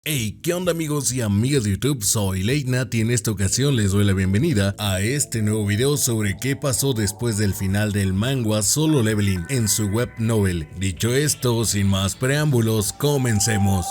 Hey, ¿qué onda amigos y amigas de YouTube? Soy Leitnat y en esta ocasión les doy la bienvenida a este nuevo video sobre qué pasó después del final del manga Solo Leveling en su web novel. Dicho esto, sin más preámbulos, comencemos.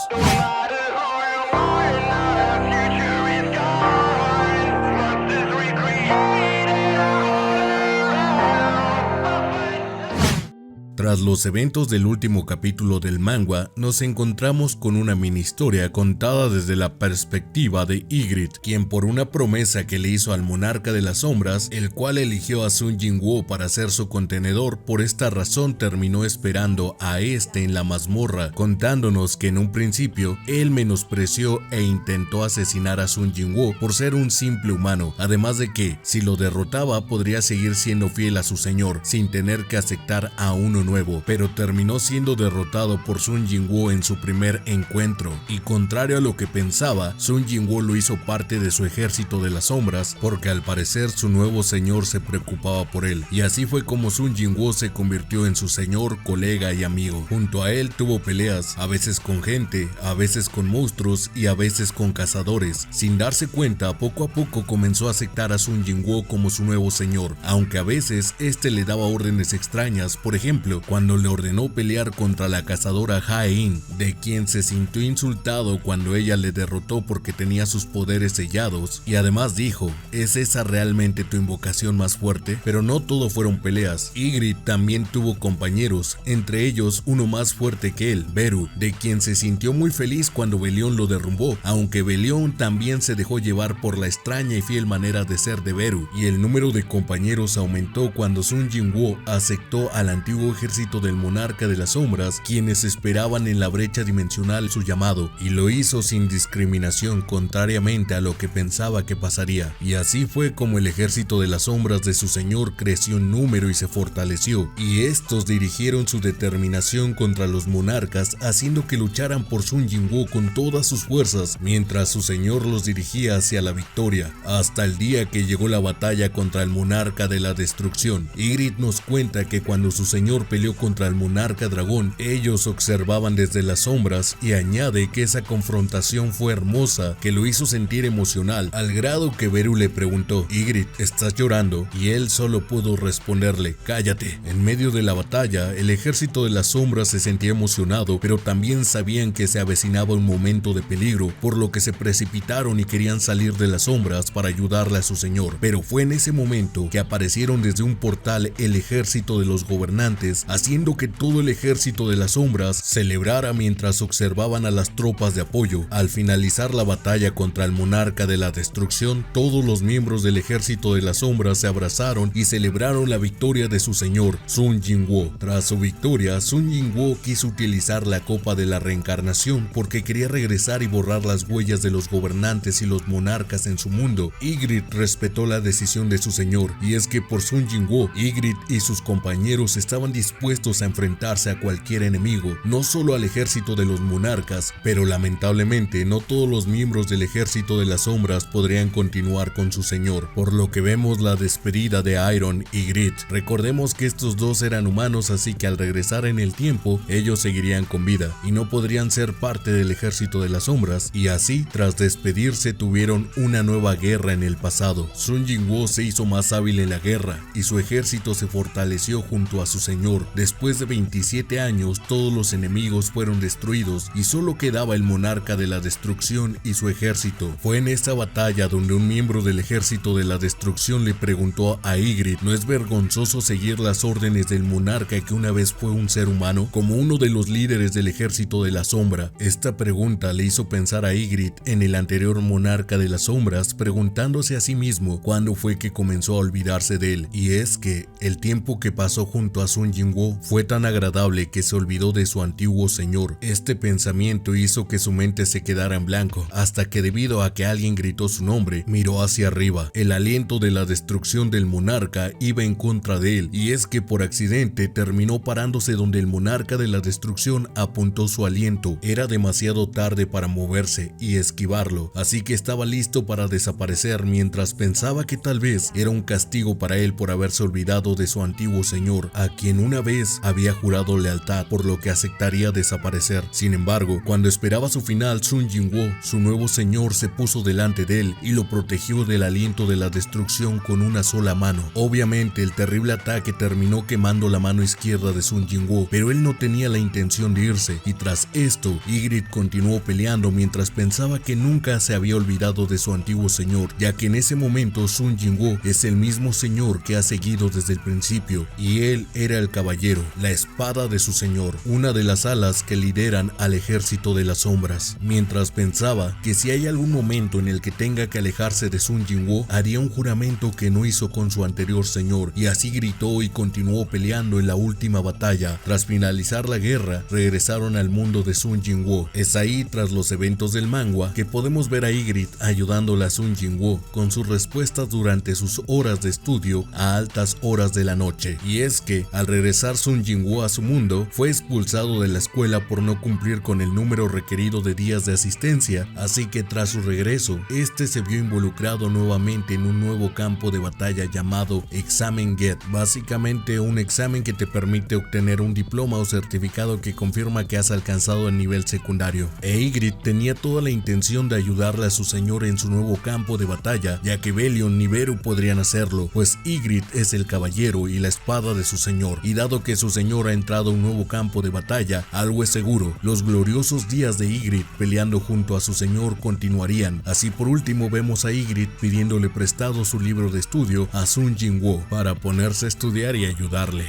Tras los eventos del último capítulo del manga, nos encontramos con una mini historia contada desde la perspectiva de Ygritte, quien por una promesa que le hizo al monarca de las sombras, el cual eligió a Sun Jinwoo para ser su contenedor, por esta razón terminó esperando a este en la mazmorra, contándonos que en un principio él menospreció e intentó asesinar a Sun Jinwoo por ser un simple humano, además de que si lo derrotaba podría seguir siendo fiel a su señor sin tener que aceptar a uno nuevo, pero terminó siendo derrotado por Sun Jinwoo en su primer encuentro, y contrario a lo que pensaba, Sun Jinwoo lo hizo parte de su ejército de las sombras, porque al parecer su nuevo señor se preocupaba por él, y así fue como Sun Jinwoo se convirtió en su señor, colega y amigo. Junto a él tuvo peleas, a veces con gente, a veces con monstruos y a veces con cazadores. Sin darse cuenta, poco a poco comenzó a aceptar a Sun Jinwoo como su nuevo señor, aunque a veces este le daba órdenes extrañas, por ejemplo, cuando le ordenó pelear contra la cazadora Jae-in, de quien se sintió insultado cuando ella le derrotó porque tenía sus poderes sellados, y además dijo: ¿es esa realmente tu invocación más fuerte? Pero no todo fueron peleas. Ygritte también tuvo compañeros, entre ellos uno más fuerte que él, Beru, de quien se sintió muy feliz cuando Belión lo derrumbó, aunque Belión también se dejó llevar por la extraña y fiel manera de ser de Beru, y el número de compañeros aumentó cuando Sun Jinwoo aceptó al antiguo ejército del monarca de las sombras, quienes esperaban en la brecha dimensional su llamado, y lo hizo sin discriminación, contrariamente a lo que pensaba que pasaría. Y así fue como el ejército de las sombras de su señor creció en número y se fortaleció, y estos dirigieron su determinación contra los monarcas, haciendo que lucharan por Sun Jinwoo con todas sus fuerzas, mientras su señor los dirigía hacia la victoria, hasta el día que llegó la batalla contra el monarca de la destrucción. Ygritte nos cuenta que cuando su señor peleó contra el monarca dragón, ellos observaban desde las sombras, y añade que esa confrontación fue hermosa, que lo hizo sentir emocional, al grado que Beru le preguntó: Ygritte, ¿estás llorando? Y él solo pudo responderle: cállate. En medio de la batalla, el ejército de las sombras se sentía emocionado, pero también sabían que se avecinaba un momento de peligro, por lo que se precipitaron y querían salir de las sombras para ayudarle a su señor. Pero fue en ese momento que aparecieron desde un portal el ejército de los gobernantes, haciendo que todo el ejército de las sombras celebrara mientras observaban a las tropas de apoyo. Al finalizar la batalla contra el monarca de la destrucción, todos los miembros del ejército de las sombras se abrazaron y celebraron la victoria de su señor, Sun Jinwoo. Tras su victoria, Sun Jinwoo quiso utilizar la copa de la reencarnación porque quería regresar y borrar las huellas de los gobernantes y los monarcas en su mundo. Ygritte respetó la decisión de su señor, y es que por Sun Jinwoo, Ygritte y sus compañeros estaban dispuestos a enfrentarse a cualquier enemigo, no solo al ejército de los monarcas, pero lamentablemente no todos los miembros del ejército de las sombras podrían continuar con su señor, por lo que vemos la despedida de Iron y Ygritte. Recordemos que estos dos eran humanos, así que al regresar en el tiempo, ellos seguirían con vida y no podrían ser parte del ejército de las sombras, y así, tras despedirse, tuvieron una nueva guerra en el pasado. Sun Jinwoo se hizo más hábil en la guerra, y su ejército se fortaleció junto a su señor. Después de 27 años, todos los enemigos fueron destruidos y solo quedaba el monarca de la destrucción y su ejército. Fue en esta batalla donde un miembro del ejército de la destrucción le preguntó a Ygritte: ¿no es vergonzoso seguir las órdenes del monarca que una vez fue un ser humano? Como uno de los líderes del ejército de la sombra, esta pregunta le hizo pensar a Ygritte en el anterior monarca de las sombras, preguntándose a sí mismo cuándo fue que comenzó a olvidarse de él. Y es que el tiempo que pasó junto a Sun Jinwoo fue tan agradable que se olvidó de su antiguo señor. Este pensamiento hizo que su mente se quedara en blanco, hasta que debido a que alguien gritó su nombre, miró hacia arriba. El aliento de la destrucción del monarca iba en contra de él, y es que por accidente terminó parándose donde el monarca de la destrucción apuntó su aliento. Era demasiado tarde para moverse y esquivarlo, así que estaba listo para desaparecer, mientras pensaba que tal vez era un castigo para él por haberse olvidado de su antiguo señor, a quien una vez vez había jurado lealtad, por lo que aceptaría desaparecer. Sin embargo, cuando esperaba su final, Sun Jinwoo, su nuevo señor, se puso delante de él y lo protegió del aliento de la destrucción con una sola mano. Obviamente, el terrible ataque terminó quemando la mano izquierda de Sun Jinwoo, pero él no tenía la intención de irse, y tras esto, Ygritte continuó peleando mientras pensaba que nunca se había olvidado de su antiguo señor, ya que en ese momento Sun Jinwoo es el mismo señor que ha seguido desde el principio, y él era el caballero, la espada de su señor, una de las alas que lideran al ejército de las sombras. Mientras pensaba que si hay algún momento en el que tenga que alejarse de Sun Jinwoo, haría un juramento que no hizo con su anterior señor, y así gritó y continuó peleando en la última batalla. Tras finalizar la guerra, regresaron al mundo de Sun Jinwoo. Es ahí, tras los eventos del manga, que podemos ver a Ygritte ayudándole a Sun Jinwoo con sus respuestas durante sus horas de estudio a altas horas de la noche. Y es que, al regresar Sun Jinwoo a su mundo, fue expulsado de la escuela por no cumplir con el número requerido de días de asistencia, así que tras su regreso, este se vio involucrado nuevamente en un nuevo campo de batalla llamado Examen Get, básicamente un examen que te permite obtener un diploma o certificado que confirma que has alcanzado el nivel secundario. Ygritte tenía toda la intención de ayudarle a su señor en su nuevo campo de batalla, ya que Belion ni Beru podrían hacerlo, pues Ygritte es el caballero y la espada de su señor, y dado que su señor ha entrado a un nuevo campo de batalla, algo es seguro: los gloriosos días de Ygritte peleando junto a su señor continuarían. Así, por último, vemos a Ygritte pidiéndole prestado su libro de estudio a Sun Jinwoo para ponerse a estudiar y ayudarle.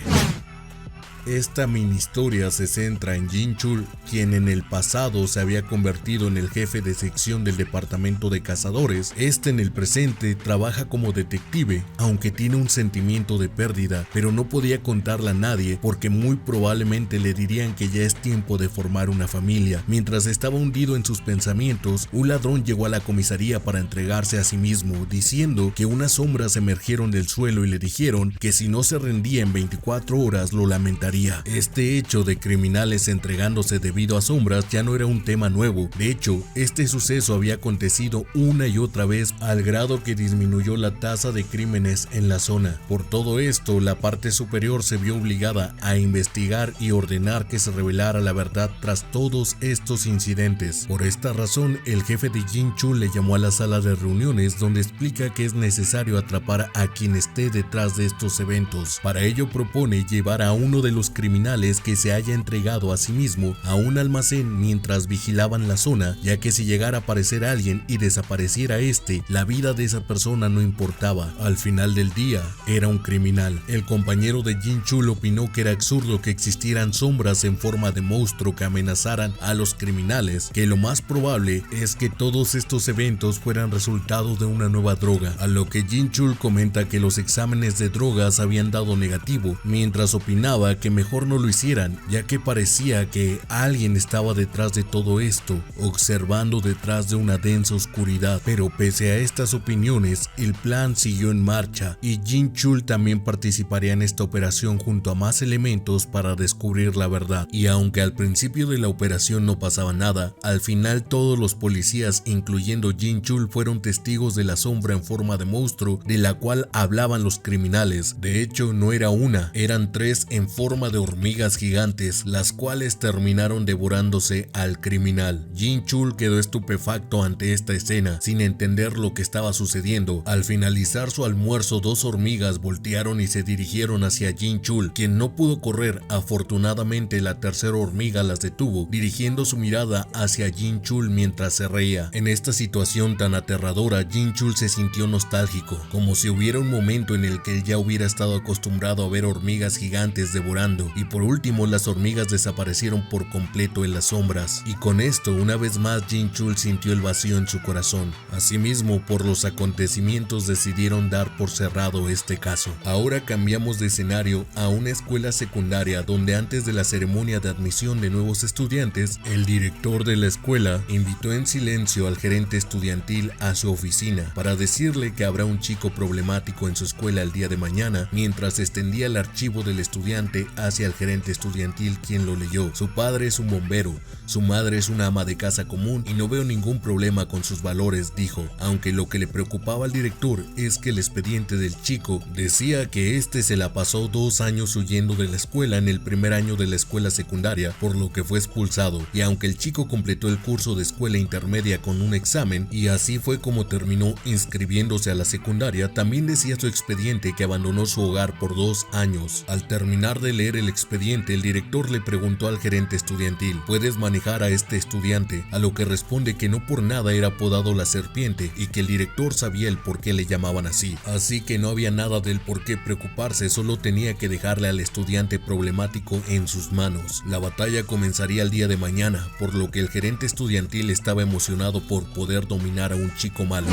Esta mini historia se centra en Jin Chul, quien en el pasado se había convertido en el jefe de sección del departamento de cazadores. Este en el presente trabaja como detective, aunque tiene un sentimiento de pérdida, pero no podía contarle a nadie porque muy probablemente le dirían que ya es tiempo de formar una familia. Mientras estaba hundido en sus pensamientos, un ladrón llegó a la comisaría para entregarse a sí mismo, diciendo que unas sombras emergieron del suelo y le dijeron que si no se rendía en 24 horas lo lamentaría. Este hecho de criminales entregándose debido a sombras ya no era un tema nuevo. De hecho, este suceso había acontecido una y otra vez, al grado que disminuyó la tasa de crímenes en la zona. Por todo esto, la parte superior se vio obligada a investigar y ordenar que se revelara la verdad tras todos estos incidentes. Por esta razón, el jefe de Jin Chul le llamó a la sala de reuniones, donde explica que es necesario atrapar a quien esté detrás de estos eventos. Para ello propone llevar a uno de los criminales que se haya entregado a sí mismo a un almacén mientras vigilaban la zona, ya que si llegara a aparecer alguien y desapareciera este, la vida de esa persona no importaba. Al final del día, era un criminal. El compañero de Jin Chul opinó que era absurdo que existieran sombras en forma de monstruo que amenazaran a los criminales, que lo más probable es que todos estos eventos fueran resultado de una nueva droga, a lo que Jin Chul comenta que los exámenes de drogas habían dado negativo, mientras opinaba que mejor no lo hicieran, ya que parecía que alguien estaba detrás de todo esto, observando detrás de una densa oscuridad. Pero pese a estas opiniones, el plan siguió en marcha y Jin Chul también participaría en esta operación junto a más elementos para descubrir la verdad. Y aunque al principio de la operación no pasaba nada, al final todos los policías, incluyendo Jin Chul, fueron testigos de la sombra en forma de monstruo de la cual hablaban los criminales. De hecho, no era una, eran tres en forma de hormigas gigantes, las cuales terminaron devorándose al criminal. Jin Chul quedó estupefacto ante esta escena, sin entender lo que estaba sucediendo. Al finalizar su almuerzo, dos hormigas voltearon y se dirigieron hacia Jin Chul, quien no pudo correr. Afortunadamente, la tercera hormiga las detuvo, dirigiendo su mirada hacia Jin Chul mientras se reía. En esta situación tan aterradora, Jin Chul se sintió nostálgico, como si hubiera un momento en el que él ya hubiera estado acostumbrado a ver hormigas gigantes devorando. Y por último, las hormigas desaparecieron por completo en las sombras, y con esto una vez más Jin Chul sintió el vacío en su corazón. Asimismo, por los acontecimientos decidieron dar por cerrado este caso. Ahora cambiamos de escenario a una escuela secundaria, donde antes de la ceremonia de admisión de nuevos estudiantes, el director de la escuela invitó en silencio al gerente estudiantil a su oficina para decirle que habrá un chico problemático en su escuela el día de mañana, mientras extendía el archivo del estudiante hacia el gerente estudiantil, quien lo leyó. Su padre es un bombero, su madre es una ama de casa común y no veo ningún problema con sus valores, dijo, aunque lo que le preocupaba al director es que el expediente del chico decía que este se la pasó 2 años huyendo de la escuela en el primer año de la escuela secundaria, por lo que fue expulsado, y aunque el chico completó el curso de escuela intermedia con un examen y así fue como terminó inscribiéndose a la secundaria, también decía su expediente que abandonó su hogar por 2 años. Al terminar de leer el expediente, el director le preguntó al gerente estudiantil: ¿puedes manejar a este estudiante? A lo que responde que no por nada era apodado la serpiente y que el director sabía el por qué le llamaban así que no había nada del por qué preocuparse, solo tenía que dejarle al estudiante problemático en sus manos. La batalla comenzaría el día de mañana, por lo que el gerente estudiantil estaba emocionado por poder dominar a un chico malo.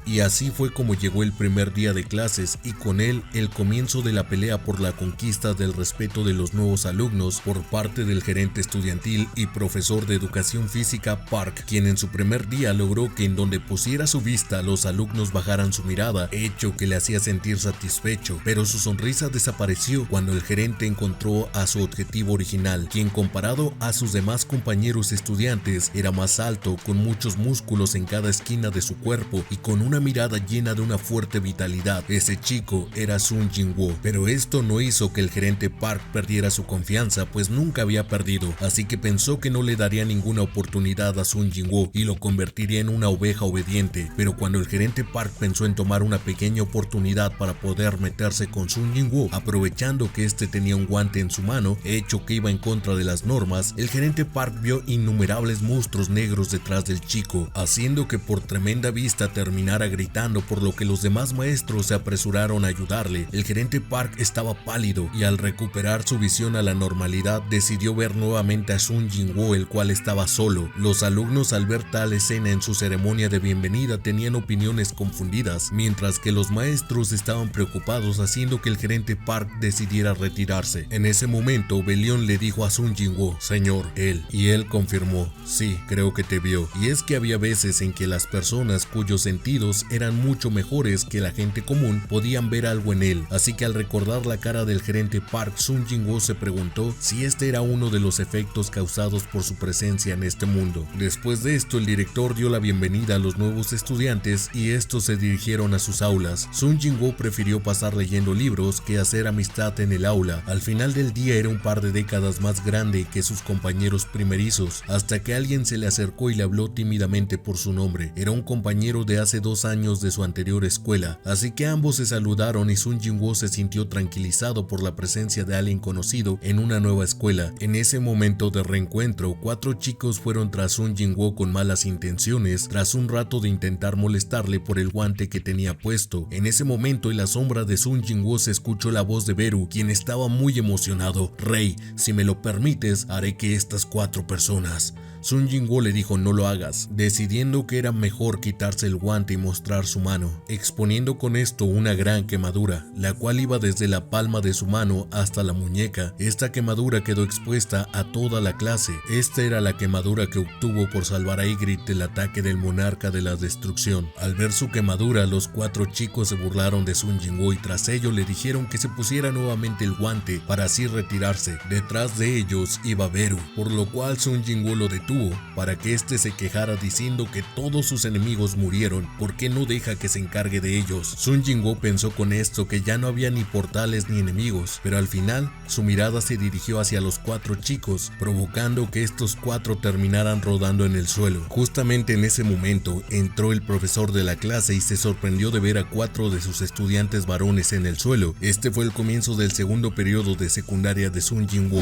Y así fue como llegó el primer día de clases y con él el comienzo de la pelea por la conquista del respeto de los nuevos alumnos por parte del gerente estudiantil y profesor de educación física Park, quien en su primer día logró que en donde pusiera su vista los alumnos bajaran su mirada, hecho que le hacía sentir satisfecho, pero su sonrisa desapareció cuando el gerente encontró a su objetivo original, quien comparado a sus demás compañeros estudiantes era más alto, con muchos músculos en cada esquina de su cuerpo y con una mirada llena de una fuerte vitalidad. Ese chico era Sun Jin-woo, pero esto no hizo que el gerente Park perdiera su confianza, pues nunca había perdido, así que pensó que no le daría ninguna oportunidad a Sun Jin-woo y lo convertiría en una oveja obediente. Pero cuando el gerente Park pensó en tomar una pequeña oportunidad para poder meterse con Sun Jin-woo, aprovechando que este tenía un guante en su mano, hecho que iba en contra de las normas, el gerente Park vio innumerables monstruos negros detrás del chico, haciendo que por tremenda vista terminara gritando, por lo que los demás maestros se apresuraron a ayudarle. El gerente Park estaba pálido y al recuperar su visión a la normalidad decidió ver nuevamente a Sun Jin-woo, el cual estaba solo. Los alumnos al ver tal escena en su ceremonia de bienvenida tenían opiniones confundidas, mientras que los maestros estaban preocupados, haciendo que el gerente Park decidiera retirarse. En ese momento Belión le dijo a Sun Jin-woo: señor, y él confirmó: sí, creo que te vio. Y es que había veces en que las personas cuyos sentidos eran mucho mejores que la gente común podían ver algo en él, así que al recordar la cara del gerente Park, Sun Jin-woo se preguntó si este era uno de los efectos causados por su presencia en este mundo. Después de esto, el director dio la bienvenida a los nuevos estudiantes y estos se dirigieron a sus aulas. Sun Jin-woo prefirió pasar leyendo libros que hacer amistad en el aula. Al final del día era un par de décadas más grande que sus compañeros primerizos, hasta que alguien se le acercó y le habló tímidamente por su nombre. Era un compañero de hace 2 años de su anterior escuela, así que ambos se saludaron y Sun Jin-woo se sintió tranquilizado por la presencia de alguien conocido en una nueva escuela. En ese momento de reencuentro, 4 chicos fueron tras Sun Jin-woo con malas intenciones, tras un rato de intentar molestarle por el guante que tenía puesto. En ese momento, en la sombra de Sun Jin-woo se escuchó la voz de Beru, quien estaba muy emocionado: Rey, si me lo permites, haré que estas 4 personas... Sun Jin-woo le dijo: no lo hagas, decidiendo que era mejor quitarse el guante y mostrar su mano, exponiendo con esto una gran quemadura, la cual iba desde la palma de su mano hasta la muñeca. Esta quemadura quedó expuesta a toda la clase. Esta era la quemadura que obtuvo por salvar a Ygritte del ataque del monarca de la destrucción. Al ver su quemadura, los 4 chicos se burlaron de Sun Jin-woo y tras ello le dijeron que se pusiera nuevamente el guante para así retirarse. Detrás de ellos iba Beru, por lo cual Sun Jin-woo lo detuvo para que este se quejara diciendo que todos sus enemigos murieron, ¿por qué no deja que se encargue de ellos? Sun Jin-woo pensó con esto que ya no había ni portales ni enemigos, pero al final su mirada se dirigió hacia los 4 chicos, provocando que estos 4 terminaran rodando en el suelo. Justamente en ese momento entró el profesor de la clase y se sorprendió de ver a 4 de sus estudiantes varones en el suelo. Este fue el comienzo del segundo periodo de secundaria de Sun Jin-woo.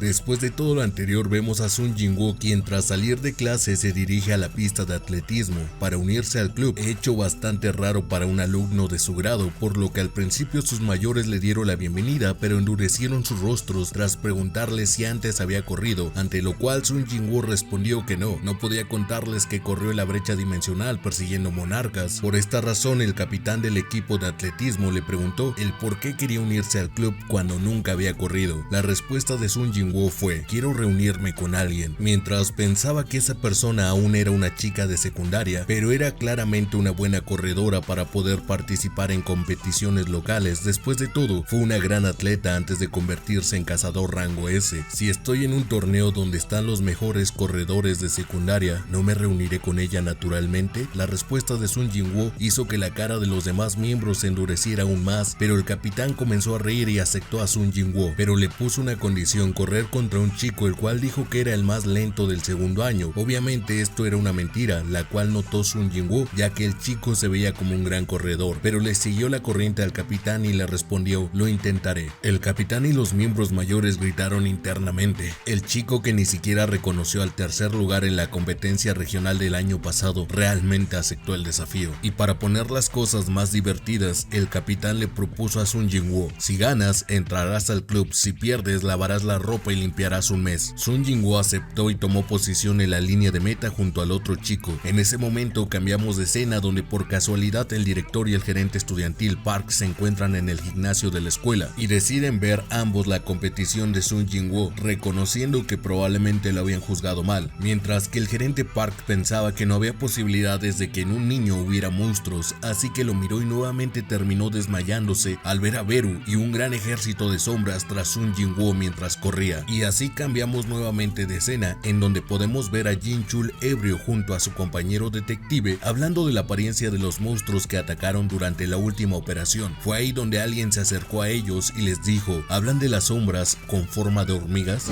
Después de todo lo anterior, vemos a Sun Jin-woo, quien tras salir de clase se dirige a la pista de atletismo para unirse al club, hecho bastante raro para un alumno de su grado, por lo que al principio sus mayores le dieron la bienvenida, pero endurecieron sus rostros tras preguntarle si antes había corrido, ante lo cual Sun Jin-woo respondió que no podía contarles que corrió en la brecha dimensional persiguiendo monarcas. Por esta razón, el capitán del equipo de atletismo le preguntó el por qué quería unirse al club cuando nunca había corrido. La respuesta de Sun Jin-woo Jinwoo fue: quiero reunirme con alguien, mientras pensaba que esa persona aún era una chica de secundaria, pero era claramente una buena corredora para poder participar en competiciones locales. Después de todo, fue una gran atleta antes de convertirse en cazador rango S. Si estoy en un torneo donde están los mejores corredores de secundaria, ¿no me reuniré con ella naturalmente? La respuesta de Sun Jinwoo hizo que la cara de los demás miembros se endureciera aún más, pero el capitán comenzó a reír y aceptó a Sun Jinwoo, pero le puso una condición: correr contra un chico el cual dijo que era el más lento del segundo año. Obviamente esto era una mentira, la cual notó Sun Jinwoo, ya que el chico se veía como un gran corredor, pero le siguió la corriente al capitán y le respondió: lo intentaré. El capitán y los miembros mayores gritaron internamente. El chico, que ni siquiera reconoció al tercer lugar en la competencia regional del año pasado, realmente aceptó el desafío. Y para poner las cosas más divertidas, el capitán le propuso a Sun Jinwoo: si ganas, entrarás al club; si pierdes, lavarás la ropa y limpiarás un mes. Sun Jinwoo aceptó y tomó posición en la línea de meta junto al otro chico. En ese momento cambiamos de escena, donde por casualidad el director y el gerente estudiantil Park se encuentran en el gimnasio de la escuela y deciden ver ambos la competición de Sun Jinwoo, reconociendo que probablemente lo habían juzgado mal, mientras que el gerente Park pensaba que no había posibilidades de que en un niño hubiera monstruos, así que lo miró y nuevamente terminó desmayándose al ver a Beru y un gran ejército de sombras tras Sun Jinwoo mientras corría. Y así cambiamos nuevamente de escena, en donde podemos ver a Jin Chul ebrio junto a su compañero detective hablando de la apariencia de los monstruos que atacaron durante la última operación. Fue ahí donde alguien se acercó a ellos y les dijo: ¿hablan de las sombras con forma de hormigas?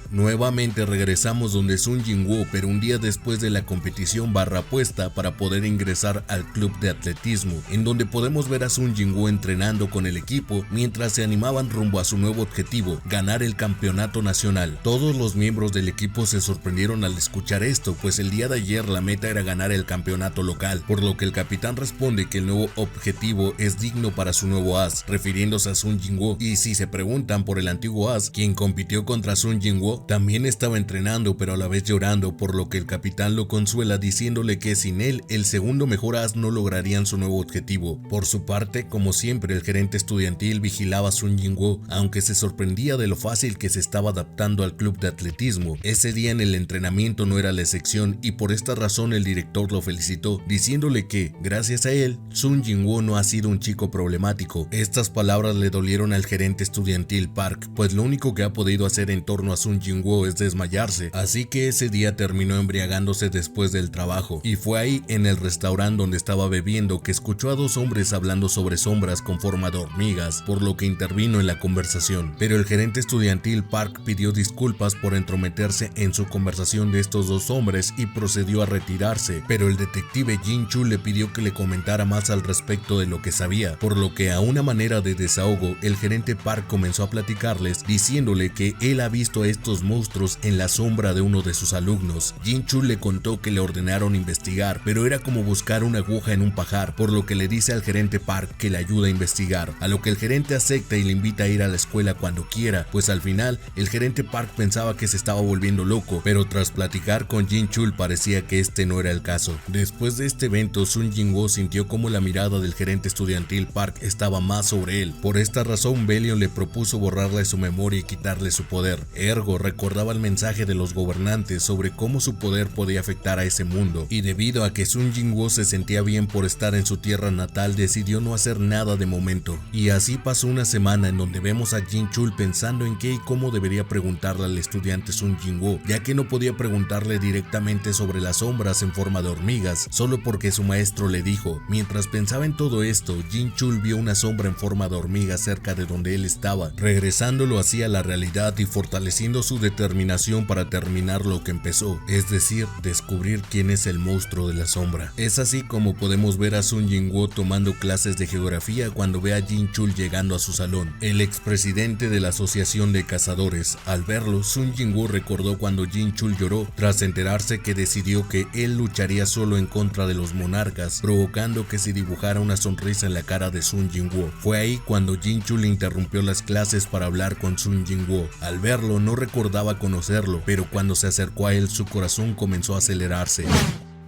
Nuevamente regresamos donde Sun Jinwoo, pero un día después de la competición apuesta para poder ingresar al club de atletismo, en donde podemos ver a Sun Jinwoo entrenando con el equipo mientras se animaban rumbo a su nuevo objetivo: ganar el campeonato nacional. Todos los miembros del equipo se sorprendieron al escuchar esto, pues el día de ayer la meta era ganar el campeonato local, por lo que el capitán responde que el nuevo objetivo es digno para su nuevo as, refiriéndose a Sun Jinwoo. Y si se preguntan por el antiguo as, quien compitió contra Sun Jinwoo, también estaba entrenando, pero a la vez llorando, por lo que el capitán lo consuela diciéndole que sin él, el segundo mejor as no lograrían su nuevo objetivo. Por su parte, como siempre, el gerente estudiantil vigilaba a Sun Jinwoo, aunque se sorprendía de lo fácil que se estaba adaptando al club de atletismo. Ese día en el entrenamiento no era la excepción, y por esta razón el director lo felicitó, diciéndole que, gracias a él, Sun Jinwoo no ha sido un chico problemático. Estas palabras le dolieron al gerente estudiantil Park, pues lo único que ha podido hacer en torno a Sun Jinwoo es desmayarse, así que ese día terminó embriagándose después del trabajo. Y fue ahí, en el restaurante donde estaba bebiendo, que escuchó a dos hombres hablando sobre sombras con forma de hormigas, por lo que intervino en la conversación. Pero el gerente estudiantil Park pidió disculpas por entrometerse en su conversación de estos dos hombres y procedió a retirarse, pero el detective Jin Chul le pidió que le comentara más al respecto de lo que sabía, por lo que a una manera de desahogo, el gerente Park comenzó a platicarles, diciéndole que él ha visto a estos monstruos en la sombra de uno de sus alumnos. Jin Chul le contó que le ordenaron investigar, pero era como buscar una aguja en un pajar, por lo que le dice al gerente Park que le ayuda a investigar, a lo que el gerente acepta y le invita a ir a la escuela cuando quiera, pues al final el gerente Park pensaba que se estaba volviendo loco, pero tras platicar con Jin Chul parecía que este no era el caso. Después de este evento, Sun Jinwoo sintió como la mirada del gerente estudiantil Park estaba más sobre él. Por esta razón, Belion le propuso borrarle su memoria y quitarle su poder. Ergo recordaba el mensaje de los gobernantes sobre cómo su poder podía afectar a ese mundo, y debido a que Sun Jinwoo se sentía bien por estar en su tierra natal, decidió no hacer nada de momento. Y así pasó una semana en donde vemos a Jin Chul pensando en qué y cómo debería preguntarle al estudiante Sun Jinwoo, ya que no podía preguntarle directamente sobre las sombras en forma de hormigas, solo porque su maestro le dijo. Mientras pensaba en todo esto, Jin Chul vio una sombra en forma de hormiga cerca de donde él estaba, regresándolo así a la realidad y fortaleciendo su determinación para terminar lo que empezó, es decir, descubrir quién es el monstruo de la sombra. Es así como podemos ver a Sun Jinwoo tomando clases de geografía cuando ve a Jin Chul llegando a su salón, el expresidente de la asociación de cazadores. Al verlo, Sun Jinwoo recordó cuando Jin Chul lloró tras enterarse que decidió que él lucharía solo en contra de los monarcas, provocando que se dibujara una sonrisa en la cara de Sun Jinwoo. Fue ahí cuando Jin Chul interrumpió las clases para hablar con Sun Jinwoo. Al verlo, no recordaba conocerlo, pero cuando se acercó a él, su corazón comenzó a acelerarse.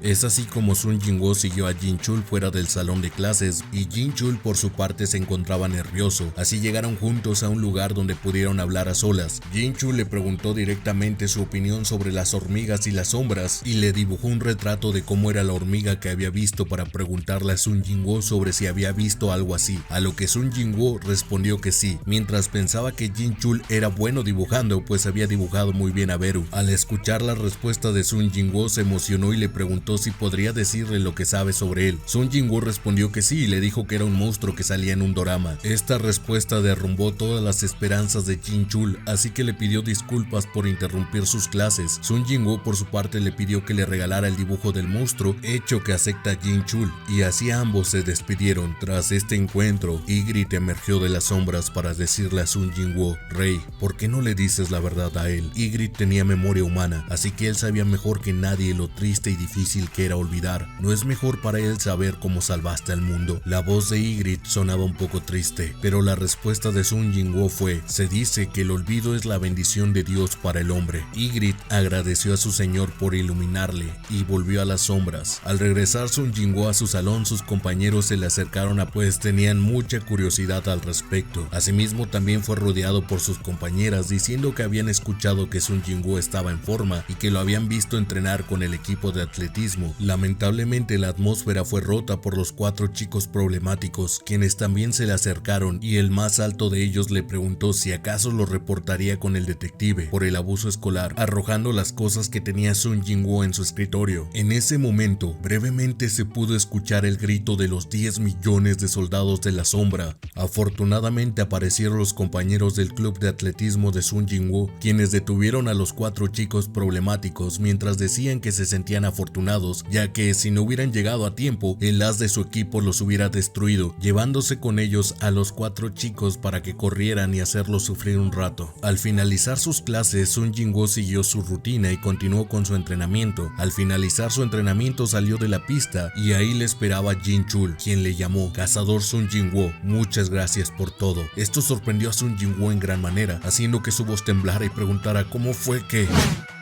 Es así como Sun Jinwoo siguió a Jin Chul fuera del salón de clases y Jin Chul por su parte se encontraba nervioso. Así llegaron juntos a un lugar donde pudieron hablar a solas. Jin Chul le preguntó directamente su opinión sobre las hormigas y las sombras y le dibujó un retrato de cómo era la hormiga que había visto para preguntarle a Sun Jinwoo sobre si había visto algo así, a lo que Sun Jinwoo respondió que sí, mientras pensaba que Jin Chul era bueno dibujando pues había dibujado muy bien a Beru. Al escuchar la respuesta de Sun Jinwoo se emocionó y le preguntó si podría decirle lo que sabe sobre él. Sun Jinwoo respondió que sí y le dijo que era un monstruo que salía en un dorama. Esta respuesta derrumbó todas las esperanzas de Jin Chul, así que le pidió disculpas por interrumpir sus clases. Sun Jinwoo por su parte le pidió que le regalara el dibujo del monstruo, hecho que acepta Jin Chul, y así ambos se despidieron. Tras este encuentro, Ygritte emergió de las sombras para decirle a Sun Jinwoo: Rey, ¿por qué no le dices la verdad a él? Ygritte tenía memoria humana, así que él sabía mejor que nadie lo triste y difícil que era olvidar. ¿No es mejor para él saber cómo salvaste al mundo? La voz de Ygritte sonaba un poco triste, pero la respuesta de Sun Jinwoo fue: se dice que el olvido es la bendición de Dios para el hombre. Ygritte agradeció a su señor por iluminarle y volvió a las sombras. Al regresar Sun Jinwoo a su salón, sus compañeros se le acercaron pues tenían mucha curiosidad al respecto. Asimismo también fue rodeado por sus compañeras diciendo que habían escuchado que Sun Jinwoo estaba en forma y que lo habían visto entrenar con el equipo de atletismo. Lamentablemente la atmósfera fue rota por los 4 chicos problemáticos, quienes también se le acercaron y el más alto de ellos le preguntó si acaso lo reportaría con el detective por el abuso escolar, arrojando las cosas que tenía Sun Jinwoo en su escritorio. En ese momento, brevemente se pudo escuchar el grito de los 10 millones de soldados de la sombra. Afortunadamente aparecieron los compañeros del club de atletismo de Sun Jinwoo, quienes detuvieron a los 4 chicos problemáticos mientras decían que se sentían afortunados, ya que si no hubieran llegado a tiempo, el as de su equipo los hubiera destruido, llevándose con ellos a los 4 chicos para que corrieran y hacerlos sufrir un rato. Al finalizar sus clases, Sun Jinwoo siguió su rutina y continuó con su entrenamiento. Al finalizar su entrenamiento salió de la pista y ahí le esperaba Jin Chul, quien le llamó: Cazador Sun Jinwoo, muchas gracias por todo. Esto sorprendió a Sun Jinwoo en gran manera, haciendo que su voz temblara y preguntara cómo fue que...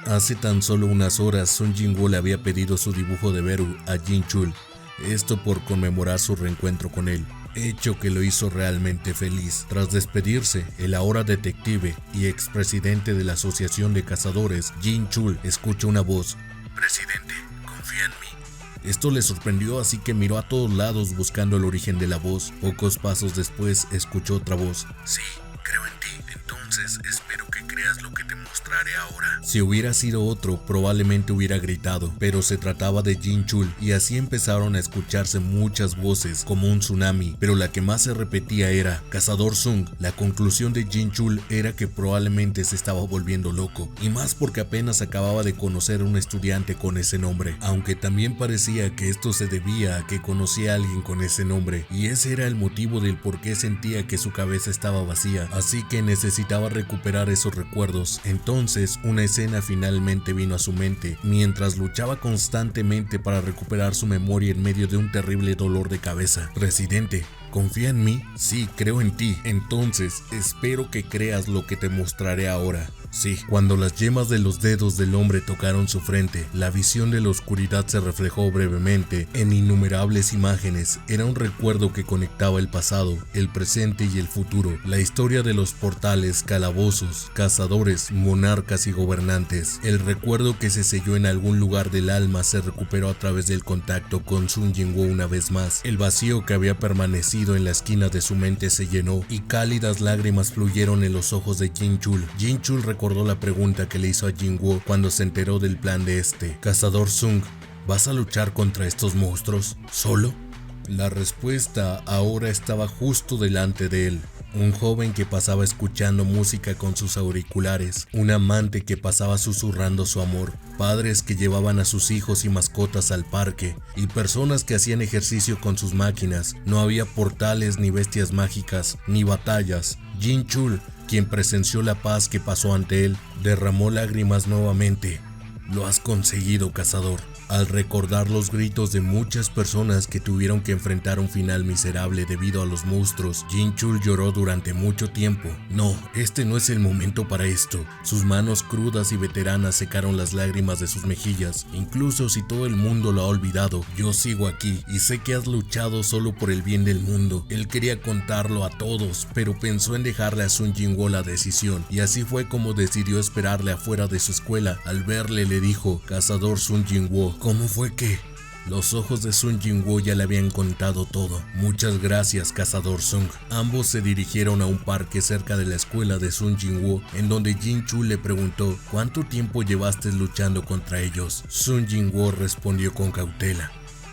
Hace tan solo unas horas Sun Jinwoo le había pedido su dibujo de Beru a Jin Chul, esto por conmemorar su reencuentro con él, hecho que lo hizo realmente feliz. Tras despedirse, el ahora detective y expresidente de la Asociación de Cazadores, Jin Chul, escuchó una voz: Presidente, confía en mí. Esto le sorprendió, así que miró a todos lados buscando el origen de la voz. Pocos pasos después escuchó otra voz: Sí, creo en ti, entonces espero que creas lo que te mostraré ahora. Si hubiera sido otro, probablemente hubiera gritado, pero se trataba de Jin Chul y así empezaron a escucharse muchas voces como un tsunami, pero la que más se repetía era: Cazador Sung. La conclusión de Jin Chul era que probablemente se estaba volviendo loco, y más porque apenas acababa de conocer a un estudiante con ese nombre, aunque también parecía que esto se debía a que conocía a alguien con ese nombre, y ese era el motivo del por qué sentía que su cabeza estaba vacía, así que necesitaba recuperar esos recuerdos. Entonces una escena finalmente vino a su mente, mientras luchaba constantemente para recuperar su memoria en medio de un terrible dolor de cabeza. Presidente, ¿confía en mí? Sí, creo en ti. Entonces, espero que creas lo que te mostraré ahora. Sí. Cuando las yemas de los dedos del hombre tocaron su frente, la visión de la oscuridad se reflejó brevemente en innumerables imágenes. Era un recuerdo que conectaba el pasado, el presente y el futuro. La historia de los portales, calabozos, cazadores, monarcas y gobernantes. El recuerdo que se selló en algún lugar del alma se recuperó a través del contacto con Sun Jinwoo una vez más. El vacío que había permanecido en la esquina de su mente se llenó y cálidas lágrimas fluyeron en los ojos de Jin Chul. Jin Chul recordó la pregunta que le hizo a Jinwoo cuando se enteró del plan de este. Cazador Sung, ¿vas a luchar contra estos monstruos solo? La respuesta ahora estaba justo delante de él. Un joven que pasaba escuchando música con sus auriculares, un amante que pasaba susurrando su amor, padres que llevaban a sus hijos y mascotas al parque, y personas que hacían ejercicio con sus máquinas. No había portales, ni bestias mágicas, ni batallas. Jin Chul, quien presenció la paz que pasó ante él, derramó lágrimas nuevamente. Lo has conseguido, cazador. Al recordar los gritos de muchas personas que tuvieron que enfrentar un final miserable debido a los monstruos, Jin Chul lloró durante mucho tiempo. No, este no es el momento para esto. Sus manos crudas y veteranas secaron las lágrimas de sus mejillas. Incluso si todo el mundo lo ha olvidado, yo sigo aquí y sé que has luchado solo por el bien del mundo. Él quería contarlo a todos, pero pensó en dejarle a Sun Jinwoo la decisión, y así fue como decidió esperarle afuera de su escuela. Al verle le dijo: cazador Sun Jinwoo, ¿cómo fue que...? Los ojos de Sun Jinwoo ya le habían contado todo. Muchas gracias, cazador Sung. Ambos se dirigieron a un parque cerca de la escuela de Sun Jinwoo, en donde Jin Chul le preguntó: ¿cuánto tiempo llevaste luchando contra ellos? Sun Jinwoo respondió con cautela: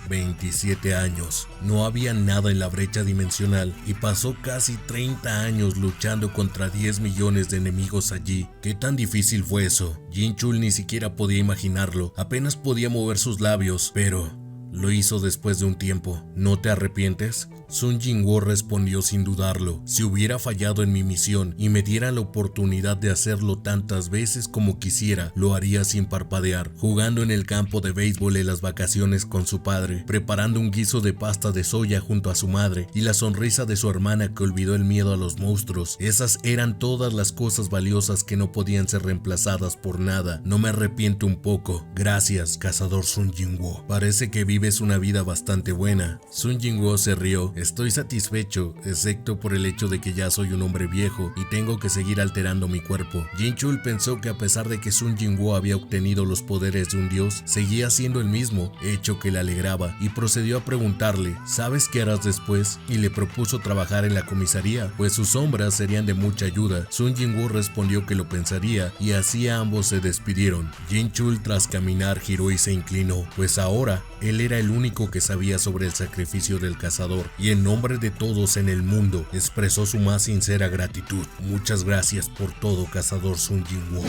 27 años. No había nada en la brecha dimensional y pasó casi 30 años luchando contra 10 millones de enemigos allí. ¿Qué tan difícil fue eso? Jin Chul ni siquiera podía imaginarlo, apenas podía mover sus labios, pero lo hizo después de un tiempo. ¿No te arrepientes? Sun Jinwoo respondió sin dudarlo: si hubiera fallado en mi misión y me dieran la oportunidad de hacerlo tantas veces como quisiera, lo haría sin parpadear, jugando en el campo de béisbol en las vacaciones con su padre, preparando un guiso de pasta de soya junto a su madre, y la sonrisa de su hermana que olvidó el miedo a los monstruos. Esas eran todas las cosas valiosas que no podían ser reemplazadas por nada. No me arrepiento un poco. Gracias, cazador Sun Jinwoo. Parece que vives una vida bastante buena. Sun Jinwoo se rió. Estoy satisfecho, excepto por el hecho de que ya soy un hombre viejo y tengo que seguir alterando mi cuerpo. Jin Chul pensó que a pesar de que Sun Jinwoo había obtenido los poderes de un dios, seguía siendo el mismo, hecho que le alegraba, y procedió a preguntarle: ¿sabes qué harás después? Y le propuso trabajar en la comisaría, pues sus sombras serían de mucha ayuda. Sun Jinwoo respondió que lo pensaría, y así ambos se despidieron. Jin Chul, tras caminar, giró y se inclinó, pues ahora él era el único que sabía sobre el sacrificio del cazador, y en nombre de todos en el mundo expresó su más sincera gratitud. Muchas gracias por todo, cazador Sun Jinwoo.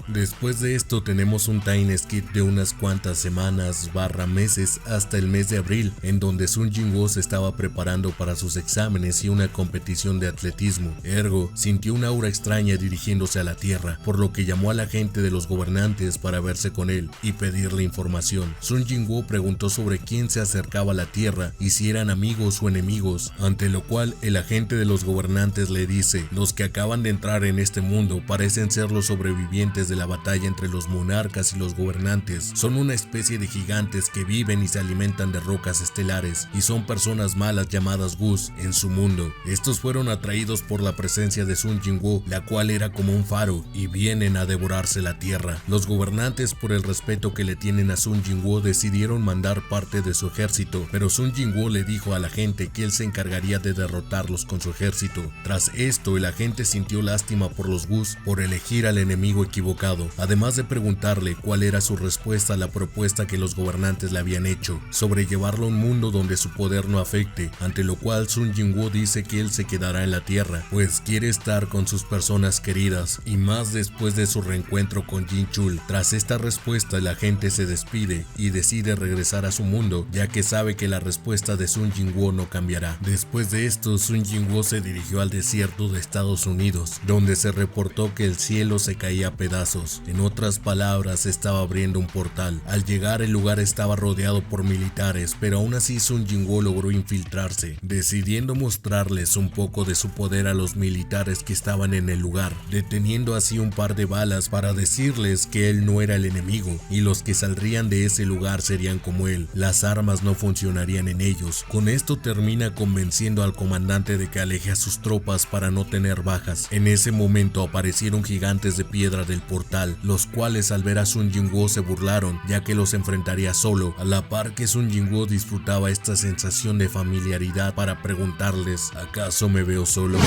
Después de esto tenemos un time skip de unas cuantas semanas / meses hasta el mes de abril, en donde Sun Jinwoo se estaba preparando para sus exámenes y una competición de atletismo. Ergo sintió una aura extraña dirigiéndose a la Tierra, por lo que llamó a la gente de los gobernantes para verse con él y pedirle información. Sun Jinwoo preguntó sobre quién se acercaba a la Tierra y si eran amigos o enemigos, ante lo cual el agente de los gobernantes le dice: los que acaban de entrar en este mundo parecen ser los sobrevivientes de la batalla entre los monarcas y los gobernantes. Son una especie de gigantes que viven y se alimentan de rocas estelares, y son personas malas llamadas Gus en su mundo. Estos fueron atraídos por la presencia de Sun Jinwoo, la cual era como un faro, y vienen a devorarse la tierra. Los gobernantes, por el respeto que le tienen a Sun Jinwoo, decidieron mandar parte de su ejército, pero Sun Jinwoo le dijo a la gente que él se encargaría de derrotarlos con su ejército. Tras esto, el agente sintió lástima por los Gus por elegir al enemigo equivocado, además de preguntarle cuál era su respuesta a la propuesta que los gobernantes le habían hecho sobre llevarlo a un mundo donde su poder no afecte, ante lo cual Sun Jinwoo dice que él se quedará en la tierra, pues quiere estar con sus personas queridas, y más después de su reencuentro con Jin Chul. Tras esta respuesta, la gente se despide y decide regresar a su mundo, ya que sabe que la respuesta de Sun Jinwoo no cambiará. Después de esto, Sun Jinwoo se dirigió al desierto de Estados Unidos, donde se reportó que el cielo se caía a pedazos. En otras palabras, estaba abriendo un portal. Al llegar, el lugar estaba rodeado por militares, pero aún así Sun Jinwoo logró infiltrarse, decidiendo mostrarles un poco de su poder a los militares que estaban en el lugar, deteniendo así un par de balas para decirles que él no era el enemigo, y los que saldrían de ese lugar serían como él. Las armas no funcionarían en ellos. Con esto termina convenciendo al comandante de que aleje a sus tropas para no tener bajas. En ese momento aparecieron gigantes de piedra del portal, los cuales al ver a Sun Jinwoo se burlaron, ya que los enfrentaría solo, a la par que Sun Jinwoo disfrutaba esta sensación de familiaridad para preguntarles: ¿acaso me veo solo?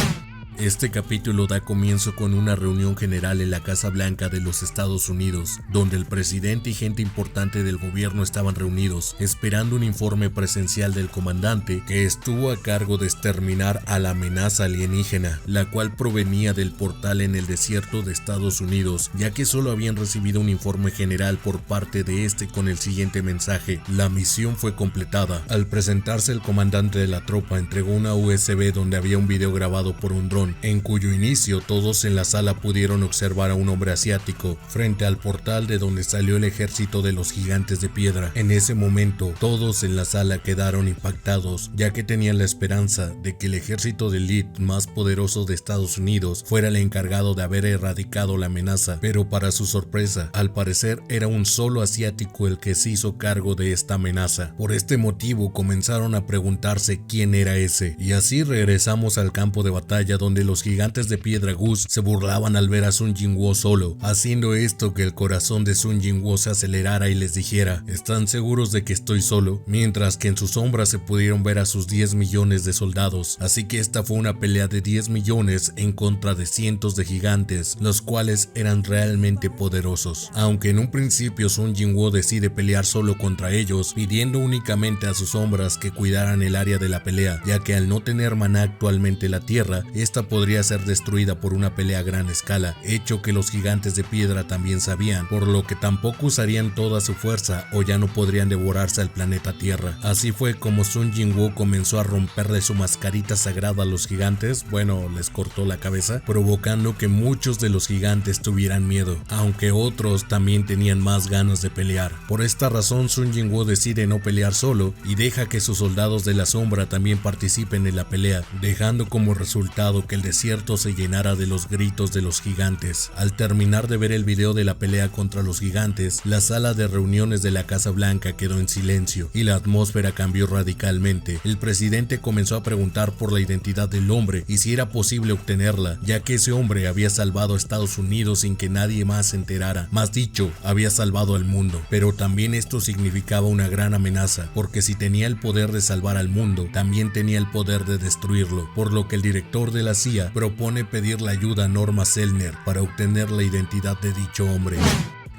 Este capítulo da comienzo con una reunión general en la Casa Blanca de los Estados Unidos, donde el presidente y gente importante del gobierno estaban reunidos, esperando un informe presencial del comandante, que estuvo a cargo de exterminar a la amenaza alienígena, la cual provenía del portal en el desierto de Estados Unidos, ya que solo habían recibido un informe general por parte de este con el siguiente mensaje: la misión fue completada. Al presentarse, el comandante de la tropa entregó una USB donde había un video grabado por un dron reunión, en cuyo inicio todos en la sala pudieron observar a un hombre asiático frente al portal de donde salió el ejército de los gigantes de piedra. En ese momento, todos en la sala quedaron impactados, ya que tenían la esperanza de que el ejército de élite más poderoso de Estados Unidos fuera el encargado de haber erradicado la amenaza, pero para su sorpresa, al parecer era un solo asiático el que se hizo cargo de esta amenaza. Por este motivo comenzaron a preguntarse quién era ese, y así regresamos al campo de batalla donde los gigantes de piedra Gus se burlaban al ver a Sun Jinwoo solo, haciendo esto que el corazón de Sun Jinwoo se acelerara y les dijera: ¿están seguros de que estoy solo? Mientras que en sus sombras se pudieron ver a sus 10 millones de soldados, así que esta fue una pelea de 10 millones en contra de cientos de gigantes, los cuales eran realmente poderosos. Aunque en un principio Sun Jinwoo decide pelear solo contra ellos, pidiendo únicamente a sus sombras que cuidaran el área de la pelea, ya que al no tener maná actualmente la tierra, esta podría ser destruida por una pelea a gran escala, hecho que los gigantes de piedra también sabían, por lo que tampoco usarían toda su fuerza o ya no podrían devorarse al planeta Tierra. Así fue como Sun Jinwoo comenzó a romperle su mascarita sagrada a los gigantes, bueno, les cortó la cabeza, provocando que muchos de los gigantes tuvieran miedo, aunque otros también tenían más ganas de pelear. Por esta razón Sun Jinwoo decide no pelear solo y deja que sus soldados de la sombra también participen en la pelea, dejando como resultado que el desierto se llenara de los gritos de los gigantes. Al terminar de ver el video de la pelea contra los gigantes, la sala de reuniones de la Casa Blanca quedó en silencio y la atmósfera cambió radicalmente. El presidente comenzó a preguntar por la identidad del hombre y si era posible obtenerla, ya que ese hombre había salvado a Estados Unidos sin que nadie más se enterara, más dicho, había salvado al mundo. Pero también esto significaba una gran amenaza, porque si tenía el poder de salvar al mundo, también tenía el poder de destruirlo, por lo que el director de la CIA propone pedir la ayuda a Norma Selner para obtener la identidad de dicho hombre.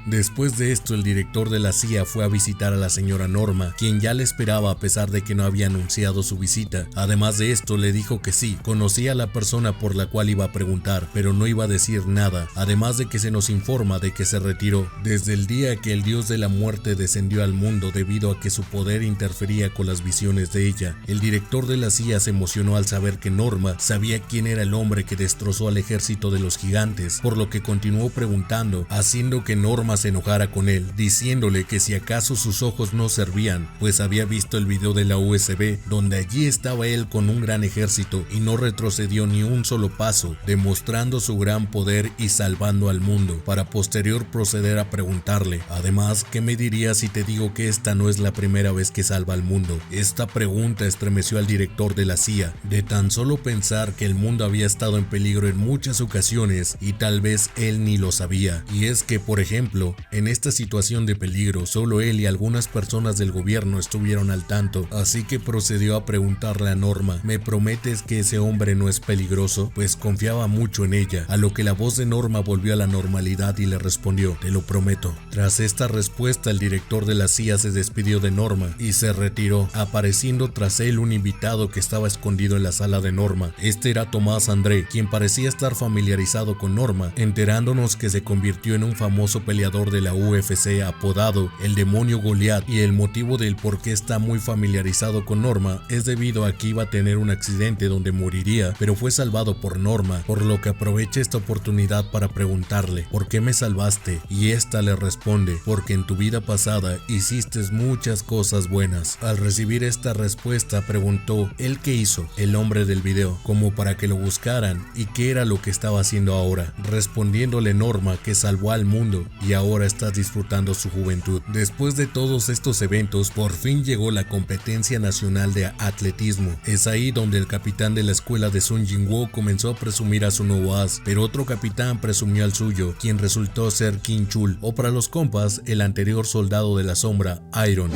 Después de esto, el director de la CIA fue a visitar a la señora Norma, quien ya le esperaba a pesar de que no había anunciado su visita. Además de esto, le dijo que sí, conocía a la persona por la cual iba a preguntar, pero no iba a decir nada, además de que se nos informa de que se retiró. Desde el día que el dios de la muerte descendió al mundo debido a que su poder interfería con las visiones de ella, el director de la CIA se emocionó al saber que Norma sabía quién era el hombre que destrozó al ejército de los gigantes, por lo que continuó preguntando, haciendo que Norma se enojara con él, diciéndole que si acaso sus ojos no servían, pues había visto el video de la USB donde allí estaba él con un gran ejército y no retrocedió ni un solo paso, demostrando su gran poder y salvando al mundo, para posterior proceder a preguntarle: además, ¿qué me dirías si te digo que esta no es la primera vez que salva al mundo? Esta pregunta estremeció al director de la CIA, de tan solo pensar que el mundo había estado en peligro en muchas ocasiones y tal vez él ni lo sabía. Y es que, por ejemplo, en esta situación de peligro, solo él y algunas personas del gobierno estuvieron al tanto, así que procedió a preguntarle a Norma: ¿me prometes que ese hombre no es peligroso? Pues confiaba mucho en ella, a lo que la voz de Norma volvió a la normalidad y le respondió: te lo prometo. Tras esta respuesta, el director de la CIA se despidió de Norma y se retiró, apareciendo tras él un invitado que estaba escondido en la sala de Norma. Este era Tomás André, quien parecía estar familiarizado con Norma, enterándonos que se convirtió en un famoso peleador de la UFC apodado el demonio Goliat, y el motivo del por qué está muy familiarizado con Norma es debido a que iba a tener un accidente donde moriría, pero fue salvado por Norma, por lo que aprovecha esta oportunidad para preguntarle: ¿por qué me salvaste? Y esta le responde: porque en tu vida pasada hiciste muchas cosas buenas. Al recibir esta respuesta preguntó: ¿él qué hizo? El hombre del video, como para que lo buscaran, y qué era lo que estaba haciendo ahora, respondiéndole Norma que salvó al mundo y ahora está disfrutando su juventud. Después de todos estos eventos, por fin llegó la competencia nacional de atletismo. Es ahí donde el capitán de la escuela de Sun Jinwoo comenzó a presumir a su nuevo as, pero otro capitán presumió al suyo, quien resultó ser Kim Chul, o para los compas, el anterior soldado de la sombra, Iron.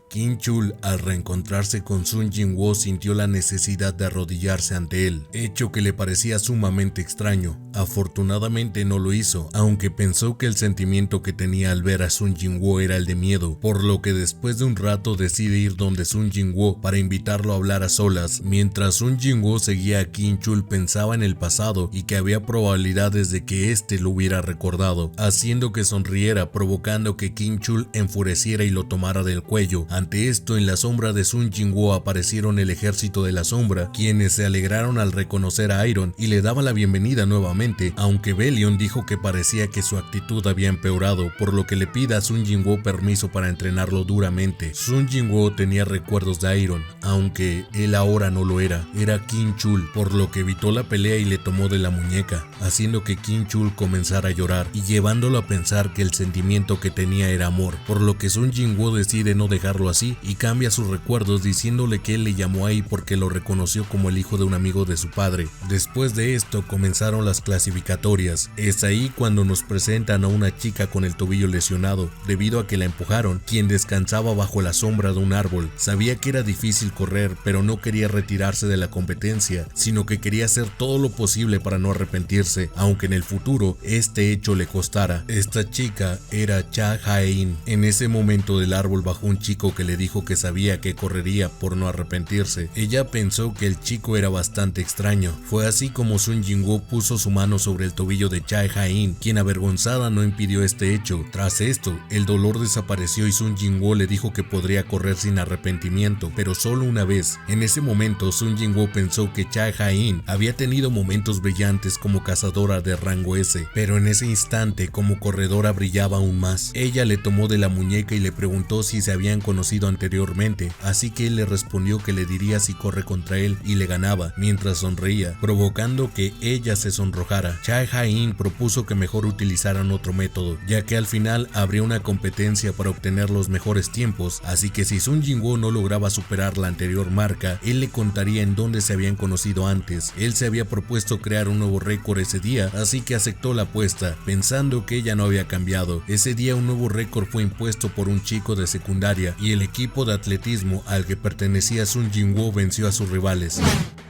Kim Chul, al reencontrarse con Sun Jinwoo, sintió la necesidad de arrodillarse ante él, hecho que le parecía sumamente extraño. Afortunadamente no lo hizo, aunque pensó que el sentimiento que tenía al ver a Sun Jinwoo era el de miedo, por lo que después de un rato decide ir donde Sun Jinwoo para invitarlo a hablar a solas. Mientras Sun Jinwoo seguía a Kim Chul, pensaba en el pasado y que había probabilidades de que éste lo hubiera recordado, haciendo que sonriera, provocando que Kim Chul enfureciera y lo tomara del cuello, Ante esto, en la sombra de Sun Jinwoo aparecieron el ejército de la sombra, quienes se alegraron al reconocer a Iron y le daban la bienvenida nuevamente, aunque Belion dijo que parecía que su actitud había empeorado, por lo que le pide a Sun Jinwoo permiso para entrenarlo duramente. Sun Jinwoo tenía recuerdos de Iron, aunque él ahora no lo era Kim Chul, por lo que evitó la pelea y le tomó de la muñeca, haciendo que Kim Chul comenzara a llorar y llevándolo a pensar que el sentimiento que tenía era amor, por lo que Sun Jinwoo decide no dejarlo así y cambia sus recuerdos diciéndole que él le llamó ahí porque lo reconoció como el hijo de un amigo de su padre. Después de esto comenzaron las clasificatorias. Es ahí cuando nos presentan a una chica con el tobillo lesionado debido a que la empujaron, quien descansaba bajo la sombra de un árbol. Sabía que era difícil correr, pero no quería retirarse de la competencia, sino que quería hacer todo lo posible para no arrepentirse, aunque en el futuro este hecho le costara. Esta chica era Cha Jae-in. En ese momento del árbol bajó un chico que le dijo que sabía que correría por no arrepentirse. Ella pensó que el chico era bastante extraño. Fue así como Sun Jinwoo puso su mano sobre el tobillo de Cha Jae-in, quien avergonzada no impidió este hecho. Tras esto, el dolor desapareció y Sun Jinwoo le dijo que podría correr sin arrepentimiento, pero solo una vez. En ese momento, Sun Jinwoo pensó que Cha Jae-in había tenido momentos brillantes como cazadora de rango S, pero en ese instante como corredora brillaba aún más. Ella le tomó de la muñeca y le preguntó si se habían conocido anteriormente, así que él le respondió que le diría si corre contra él y le ganaba, mientras sonreía, provocando que ella se sonrojara. Cha Jae-in propuso que mejor utilizaran otro método, ya que al final habría una competencia para obtener los mejores tiempos, así que si Sun Jinwoo no lograba superar la anterior marca, él le contaría en dónde se habían conocido antes. Él se había propuesto crear un nuevo récord ese día, así que aceptó la apuesta, pensando que ella no había cambiado. Ese día un nuevo récord fue impuesto por un chico de secundaria y el equipo de atletismo al que pertenecía Sun Jinwoo venció a sus rivales.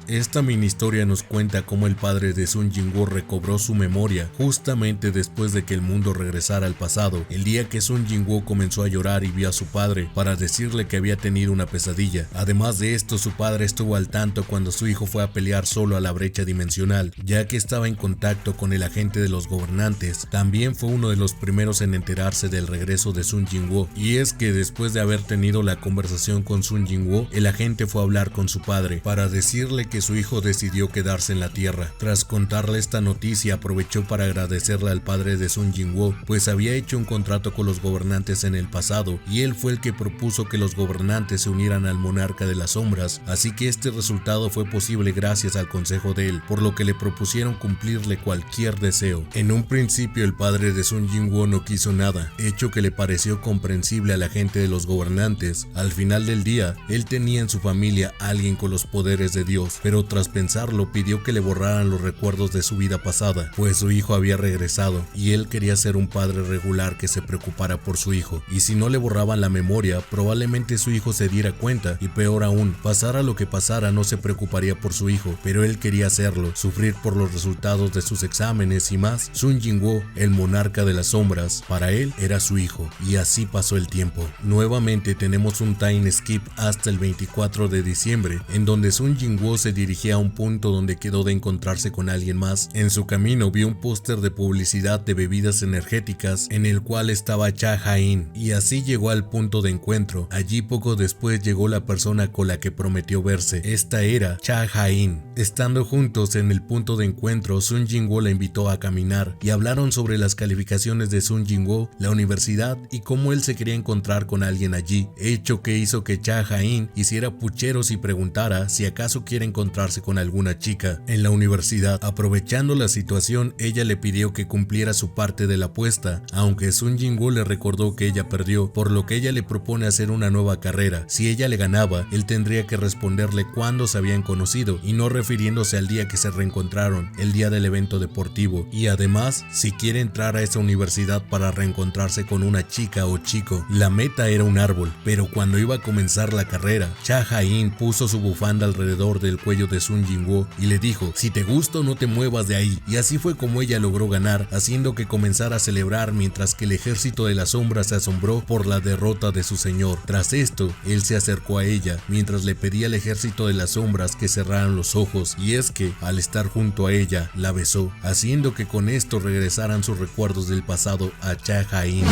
Esta mini historia nos cuenta cómo el padre de Sun Jinwoo recobró su memoria justamente después de que el mundo regresara al pasado, el día que Sun Jinwoo comenzó a llorar y vio a su padre para decirle que había tenido una pesadilla. Además de esto, su padre estuvo al tanto cuando su hijo fue a pelear solo a la brecha dimensional, ya que estaba en contacto con el agente de los gobernantes. También fue uno de los primeros en enterarse del regreso de Sun Jinwoo, y es que después de haber tenido la conversación con Sun Jinwoo, el agente fue a hablar con su padre para decirle que su hijo decidió quedarse en la Tierra. Tras contarle esta noticia, aprovechó para agradecerle al padre de Sun Jinwoo, pues había hecho un contrato con los gobernantes en el pasado, y él fue el que propuso que los gobernantes se unieran al monarca de las sombras, así que este resultado fue posible gracias al consejo de él, por lo que le propusieron cumplirle cualquier deseo. En un principio el padre de Sun Jinwoo no quiso nada, hecho que le pareció comprensible a la gente de los gobernantes. Al final del día, él tenía en su familia a alguien con los poderes de Dios, pero tras pensarlo pidió que le borraran los recuerdos de su vida pasada, pues su hijo había regresado y él quería ser un padre regular que se preocupara por su hijo, y si no le borraban la memoria probablemente su hijo se diera cuenta y peor aún, pasara lo que pasara no se preocuparía por su hijo, pero él quería hacerlo, sufrir por los resultados de sus exámenes y más. Sun Jinwoo, el monarca de las sombras, para él era su hijo, y así pasó el tiempo. Nuevamente tenemos un time skip hasta el 24 de diciembre, en donde Sun Jinwoo se dirigía a un punto donde quedó de encontrarse con alguien más. En su camino vio un póster de publicidad de bebidas energéticas en el cual estaba Cha Jae-in, y así llegó al punto de encuentro. Allí poco después llegó la persona con la que prometió verse. Esta era Cha Jae-in. Estando juntos en el punto de encuentro, Sun Jinwoo la invitó a caminar y hablaron sobre las calificaciones de Sun Jinwoo, la universidad y cómo él se quería encontrar con alguien allí, hecho que hizo que Cha Jae-in hiciera pucheros y preguntara si acaso quiere encontrarse con alguna chica en la universidad. Aprovechando la situación, ella le pidió que cumpliera su parte de la apuesta, aunque Sun Jinwoo le recordó que ella perdió, por lo que ella le propone hacer una nueva carrera. Si ella le ganaba, él tendría que responderle cuándo se habían conocido y no refiriéndose al día que se reencontraron, el día del evento deportivo, y además si quiere entrar a esa universidad para reencontrarse con una chica o chico. La meta era un árbol, pero cuando iba a comenzar la carrera, Cha Jae-in puso su bufanda alrededor del cuello de Sun Jinwoo y le dijo: si te gusto no te muevas de ahí, y así fue como ella logró ganar, haciendo que comenzara a celebrar mientras que el ejército de las sombras se asombró por la derrota de su señor. Tras esto, él se acercó a ella mientras le pedía al ejército de las sombras que cerraran los ojos, y es que al estar junto a ella la besó, haciendo que con esto regresaran sus recuerdos del pasado a Cha Jae-in.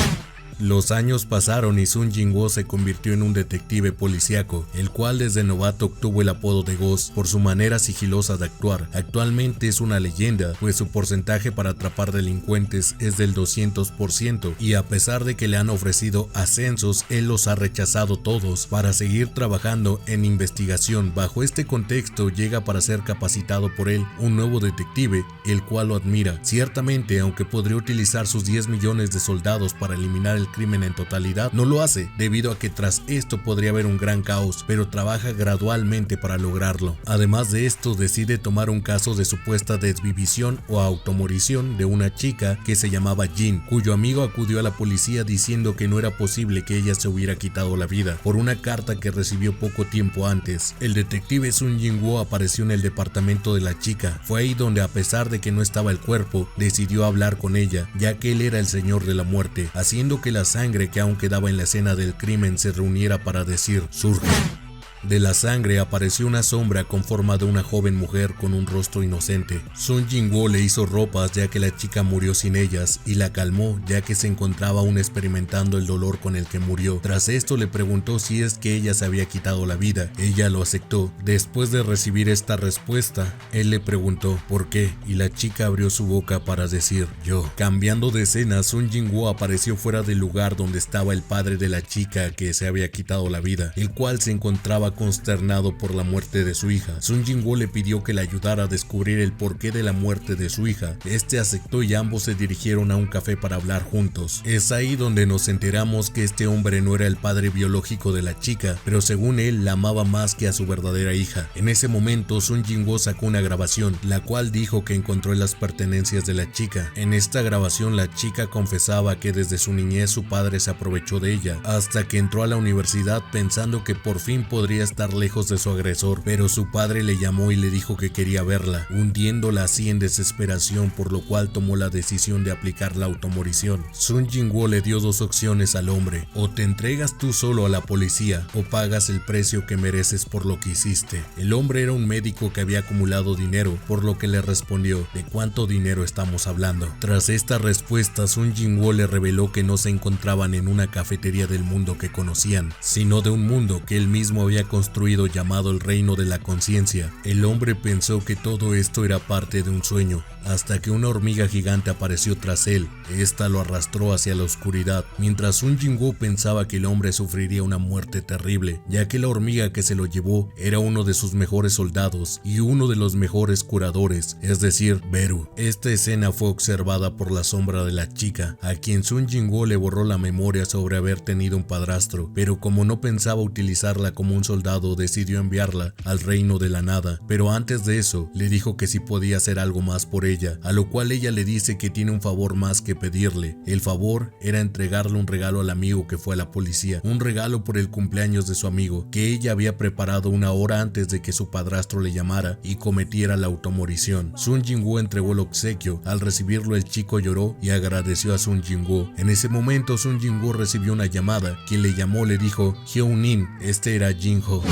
Los años pasaron y Sun Jin-woo se convirtió en un detective policíaco, el cual desde novato obtuvo el apodo de Ghost por su manera sigilosa de actuar. Actualmente es una leyenda, pues su porcentaje para atrapar delincuentes es del 200% y a pesar de que le han ofrecido ascensos, él los ha rechazado todos para seguir trabajando en investigación. Bajo este contexto llega para ser capacitado por él un nuevo detective, el cual lo admira. Ciertamente, aunque podría utilizar sus 10 millones de soldados para eliminar el crimen en totalidad, no lo hace, debido a que tras esto podría haber un gran caos, pero trabaja gradualmente para lograrlo. Además de esto, decide tomar un caso de supuesta desvivisión o automorición de una chica que se llamaba Jin, cuyo amigo acudió a la policía diciendo que no era posible que ella se hubiera quitado la vida por una carta que recibió poco tiempo antes. El detective Sun Jin-woo apareció en el departamento de la chica. Fue ahí donde, a pesar de que no estaba el cuerpo, decidió hablar con ella, ya que él era el señor de la muerte, haciendo que la sangre que aún quedaba en la escena del crimen se reuniera para decir: surge. De la sangre apareció una sombra con forma de una joven mujer con un rostro inocente. Sun Jin-woo le hizo ropas ya que la chica murió sin ellas y la calmó ya que se encontraba aún experimentando el dolor con el que murió. Tras esto le preguntó si es que ella se había quitado la vida. Ella lo aceptó. Después de recibir esta respuesta, él le preguntó ¿por qué? Y la chica abrió su boca para decir yo. Cambiando de escena, Sun Jin-woo apareció fuera del lugar donde estaba el padre de la chica que se había quitado la vida, el cual se encontraba consternado por la muerte de su hija. Sun Jin-woo le pidió que le ayudara a descubrir el porqué de la muerte de su hija. Este aceptó y ambos se dirigieron a un café para hablar juntos. Es ahí donde nos enteramos que este hombre no era el padre biológico de la chica, pero según él la amaba más que a su verdadera hija. En ese momento Sun Jin-woo sacó una grabación, la cual dijo que encontró en las pertenencias de la chica. En esta grabación la chica confesaba que desde su niñez su padre se aprovechó de ella, hasta que entró a la universidad pensando que por fin podría estar lejos de su agresor, pero su padre le llamó y le dijo que quería verla, hundiéndola así en desesperación, por lo cual tomó la decisión de aplicar la automorición. Sun Jin-woo le dio dos opciones al hombre: o te entregas tú solo a la policía o pagas el precio que mereces por lo que hiciste. El hombre era un médico que había acumulado dinero, por lo que le respondió: ¿de cuánto dinero estamos hablando? Tras esta respuesta, Sun Jin-woo le reveló que no se encontraban en una cafetería del mundo que conocían, sino de un mundo que él mismo había construido llamado el reino de la conciencia. El hombre pensó que todo esto era parte de un sueño, hasta que una hormiga gigante apareció tras él. Esta lo arrastró hacia la oscuridad, mientras Sun Jin-woo pensaba que el hombre sufriría una muerte terrible, ya que la hormiga que se lo llevó era uno de sus mejores soldados y uno de los mejores curadores, es decir, Beru. Esta escena fue observada por la sombra de la chica, a quien Sun Jin-woo le borró la memoria sobre haber tenido un padrastro, pero como no pensaba utilizarla como un soldado, decidió enviarla al reino de la nada. Pero antes de eso, le dijo que si podía hacer algo más por ella, a lo cual ella le dice que tiene un favor más que pedirle. El favor era entregarle un regalo al amigo que fue a la policía, un regalo por el cumpleaños de su amigo, que ella había preparado una hora antes de que su padrastro le llamara y cometiera la automorición. Sun Jin-woo entregó el obsequio. Al recibirlo, el chico lloró y agradeció a Sun Jin-woo. En ese momento, Sun Jin-woo recibió una llamada. Quien le llamó le dijo Hyun-in. Este era Jin-ho.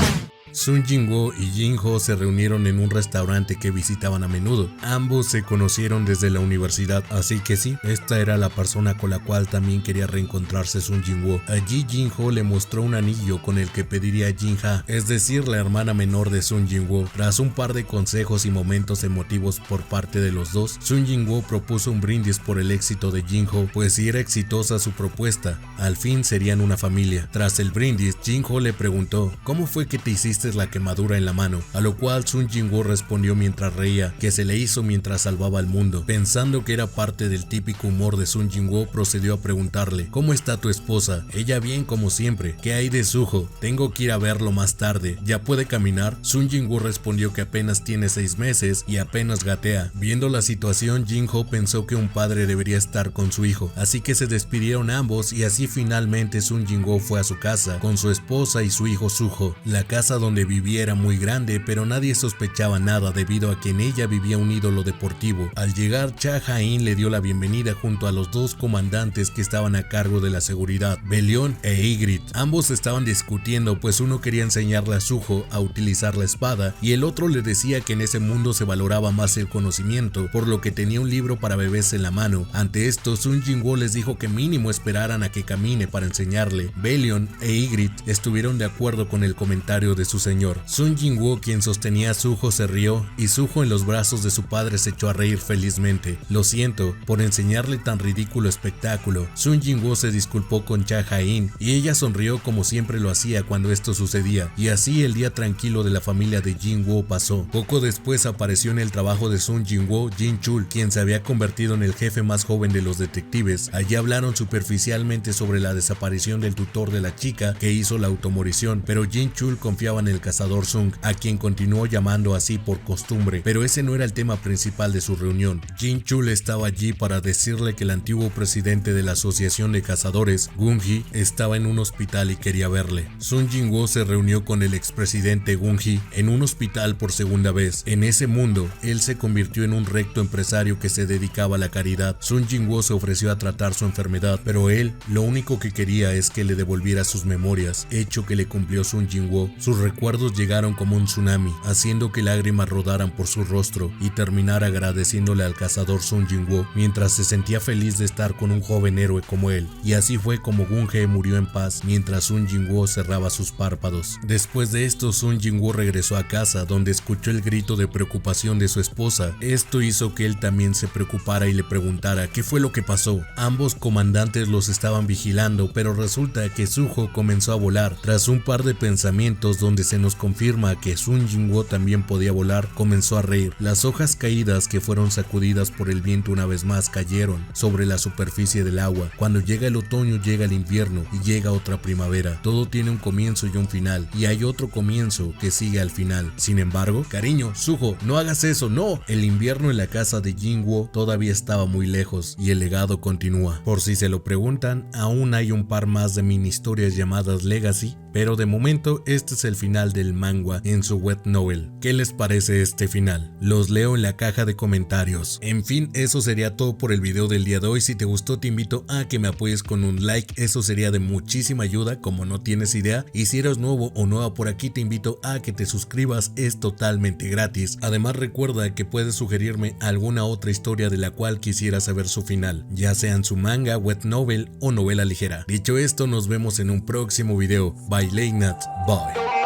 Sun Jin-woo y Jin-ho se reunieron en un restaurante que visitaban a menudo. Ambos se conocieron desde la universidad, así que sí, esta era la persona con la cual también quería reencontrarse Sun Jin-woo. Allí Jin-ho le mostró un anillo con el que pediría a Jin-ha, es decir, la hermana menor de Sun Jin-woo. Tras un par de consejos y momentos emotivos por parte de los dos, Sun Jin-woo propuso un brindis por el éxito de Jin-ho, pues si era exitosa su propuesta, al fin serían una familia. Tras el brindis, Jin-ho le preguntó: ¿cómo fue que te hiciste la quemadura en la mano? A lo cual Sun Jin-woo respondió mientras reía que se le hizo mientras salvaba al mundo. Pensando que era parte del típico humor de Sun Jin-woo, procedió a preguntarle: ¿cómo está tu esposa? Ella bien como siempre. ¿Qué hay de Suho? Tengo que ir a verlo más tarde. ¿Ya puede caminar? Sun Jin-woo respondió que apenas tiene 6 meses y apenas gatea. Viendo la situación, Jin-ho pensó que un padre debería estar con su hijo, así que se despidieron ambos y así finalmente Sun Jin-woo fue a su casa con su esposa y su hijo Suho. La casa donde donde vivía era muy grande, pero nadie sospechaba nada debido a que en ella vivía un ídolo deportivo. Al llegar, Cha Ha-in le dio la bienvenida junto a los dos comandantes que estaban a cargo de la seguridad, Belión e Ygritte. Ambos estaban discutiendo, pues uno quería enseñarle a Suho a utilizar la espada y el otro le decía que en ese mundo se valoraba más el conocimiento, por lo que tenía un libro para bebés en la mano. Ante esto, Sun Jinwoo les dijo que mínimo esperaran a que camine para enseñarle. Belión e Ygritte estuvieron de acuerdo con el comentario de su señor. Sun Jinwoo, quien sostenía a Suho, se rió y Suho en los brazos de su padre se echó a reír felizmente. Lo siento por enseñarle tan ridículo espectáculo. Sun Jinwoo se disculpó con Cha Ha-in y ella sonrió como siempre lo hacía cuando esto sucedía, y así el día tranquilo de la familia de Jinwoo pasó. Poco después apareció en el trabajo de Sun Jinwoo Jin Chul, quien se había convertido en el jefe más joven de los detectives. Allí hablaron superficialmente sobre la desaparición del tutor de la chica que hizo la automorición, pero Jin Chul confiaba en el cazador Sung, a quien continuó llamando así por costumbre, pero ese no era el tema principal de su reunión. Jin Chul estaba allí para decirle que el antiguo presidente de la asociación de cazadores, Gun-hee, estaba en un hospital y quería verle. Sun Jinwoo se reunió con el expresidente Gun-hee en un hospital por segunda vez. En ese mundo, él se convirtió en un recto empresario que se dedicaba a la caridad. Sun Jinwoo se ofreció a tratar su enfermedad, pero él lo único que quería es que le devolviera sus memorias, hecho que le cumplió Sun Jinwoo. Sus recuerdos llegaron como un tsunami, haciendo que lágrimas rodaran por su rostro y terminar agradeciéndole al cazador Sun Jinwoo, mientras se sentía feliz de estar con un joven héroe como él. Y así fue como Gun-hee murió en paz, mientras Sun Jinwoo cerraba sus párpados. Después de esto, Sun Jinwoo regresó a casa, donde escuchó el grito de preocupación de su esposa. Esto hizo que él también se preocupara y le preguntara qué fue lo que pasó. Ambos comandantes los estaban vigilando, pero resulta que Suho comenzó a volar. Tras un par de pensamientos donde se nos confirma que Sun Jinwoo también podía volar, comenzó a reír. Las hojas caídas que fueron sacudidas por el viento una vez más cayeron sobre la superficie del agua. Cuando llega el otoño, llega el invierno y llega otra primavera. Todo tiene un comienzo y un final, y hay otro comienzo que sigue al final. Sin embargo, cariño, Suho, no hagas eso, no. El invierno en la casa de Jinwoo todavía estaba muy lejos y el legado continúa. Por si se lo preguntan, aún hay un par más de mini historias llamadas Legacy, pero de momento este es el final del manga en su web novel. ¿Qué les parece este final? Los leo en la caja de comentarios. En fin, eso sería todo por el video del día de hoy. Si te gustó, te invito a que me apoyes con un like, eso sería de muchísima ayuda, como no tienes idea. Y si eres nuevo o nueva por aquí, te invito a que te suscribas, es totalmente gratis. Además, recuerda que puedes sugerirme alguna otra historia de la cual quisieras saber su final, ya sea en su manga, web novel o novela ligera. Dicho esto, nos vemos en un próximo video. Bye Leinat, bye.